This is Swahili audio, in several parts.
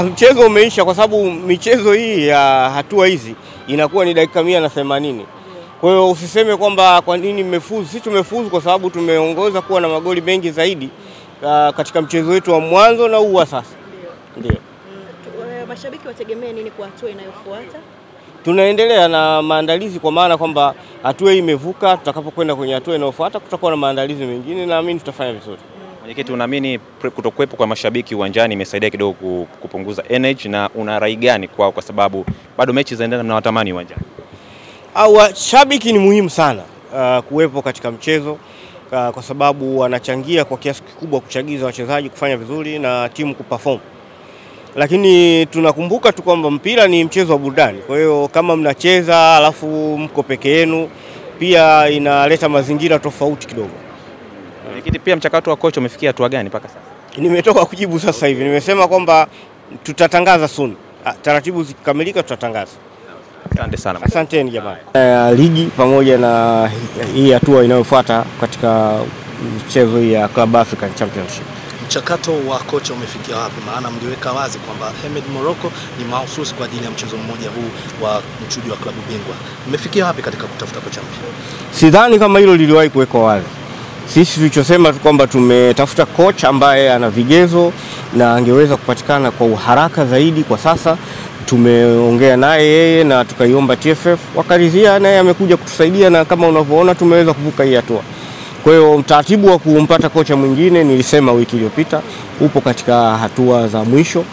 Mchezo umeisha kwa sababu michezo hii ya hatua hizi inakuwa ni dakika 180. Kwa hiyo usiseme kwamba kwa nini mmefuzu. Sisi tumefuzu kwa sababu tumeongoza kuwa na magoli mengi zaidi katika mchezo wetu wa mwanzo na huu wa sasa. Ndio. Mashabiki wategemea nini kwa hatua inayofuata? Tunaendelea na maandalizi kwa maana kwamba hatua hii imevuka, tutakapokwenda kwenye hatua inayofuata kutakuwa na maandalizi mengine na naamini tutafanya vizuri. Mwenyekiti, unaamini kutokuwepo kwa mashabiki uwanjani imesaidia kidogo kupunguza energy, na una rai gani kwao kwa sababu bado mechi zinaendelea na watamani uwanjani? Shabiki ni muhimu sana kuwepo katika mchezo kwa sababu wanachangia kwa kiasi kikubwa kuchagiza wachezaji kufanya vizuri na timu kuperform. Lakini tunakumbuka tu kwamba mpira ni mchezo wa burudani. Kwa hiyo kama mnacheza alafu mko peke yenu pia inaleta mazingira tofauti kidogo. Mwenyekiti, pia mchakato wa kocha umefikia hatua gani mpaka sasa? Nimetoka kujibu sasa hivi. Nimesema kwamba tutatangaza soon. Taratibu zikikamilika tutatangaza. Asante sana. Asanteni jamani. Ligi pamoja na hii hatua inayofuata katika mchezo ya Club African Championship. Mchakato wa kocha umefikia wapi? Maana mliweka wazi kwamba Hemed Morocco ni mahususi kwa ajili ya mchezo mmoja huu wa mchujo wa klabu bingwa. Mmefikia wapi katika kutafuta kocha mpya? Sidhani kama hilo liliwahi kuwekwa wazi. Sisi tulichosema tu kwamba tumetafuta kocha ambaye ana vigezo na angeweza kupatikana kwa uharaka zaidi. Kwa sasa tumeongea naye yeye na tukaiomba TFF wakaridhia, naye amekuja kutusaidia na kama unavyoona tumeweza kuvuka hii hatua. Kwa hiyo mtaratibu wa kumpata kocha mwingine nilisema wiki iliyopita upo katika hatua za mwisho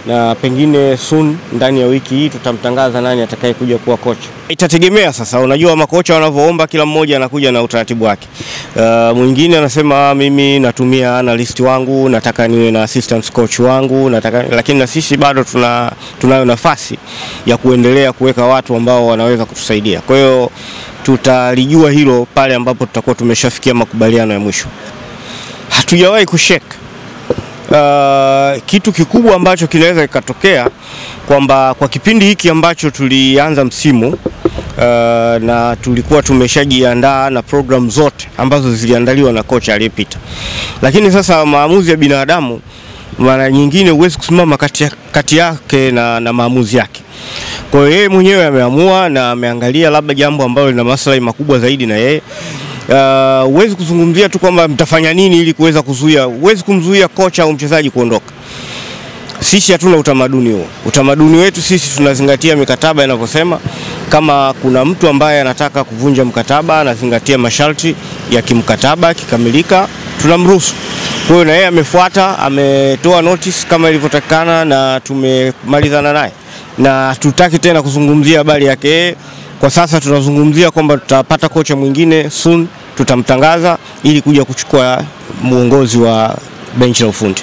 na pengine soon ndani ya wiki hii tutamtangaza nani atakayekuja kuwa kocha. Itategemea sasa, unajua makocha wanavyoomba kila mmoja anakuja na utaratibu wake. Mwingine anasema mimi natumia analyst wangu, nataka niwe na assistant coach wangu, lakini na sisi bado tunayo nafasi ya kuendelea kuweka watu ambao wanaweza kutusaidia. Kwa hiyo tutalijua hilo pale ambapo tutakuwa tumeshafikia makubaliano ya mwisho. Hatujawahi kushake. Kitu kikubwa ambacho kinaweza kikatokea kwamba kwa kipindi hiki ambacho tulianza msimu na tulikuwa tumeshajiandaa na program zote ambazo ziliandaliwa na kocha aliyepita. Lakini sasa maamuzi ya binadamu mara nyingine huwezi kusimama kati yake na maamuzi yake. Kwa hiyo yeye mwenyewe ameamua na ameangalia labda jambo ambalo lina maslahi makubwa zaidi na yeye. Huwezi kuzungumzia tu kwamba mtafanya nini ili kuweza kuzuia. Huwezi kumzuia kocha au mchezaji kuondoka. Sisi hatuna utamaduni huo. Utamaduni wetu sisi tunazingatia mikataba inavyosema. Kama kuna mtu ambaye anataka kuvunja mkataba, anazingatia masharti ya kimkataba, kikamilika, tunamruhusu. Kwa hiyo na yeye amefuata, ametoa notice kama ilivyotakana na tumemalizana naye. Na tutaki tena kuzungumzia habari yake. Kwa sasa tunazungumzia kwamba tutapata kocha mwingine soon, tutamtangaza ili kuja kuchukua muongozi wa benchi la ufundi.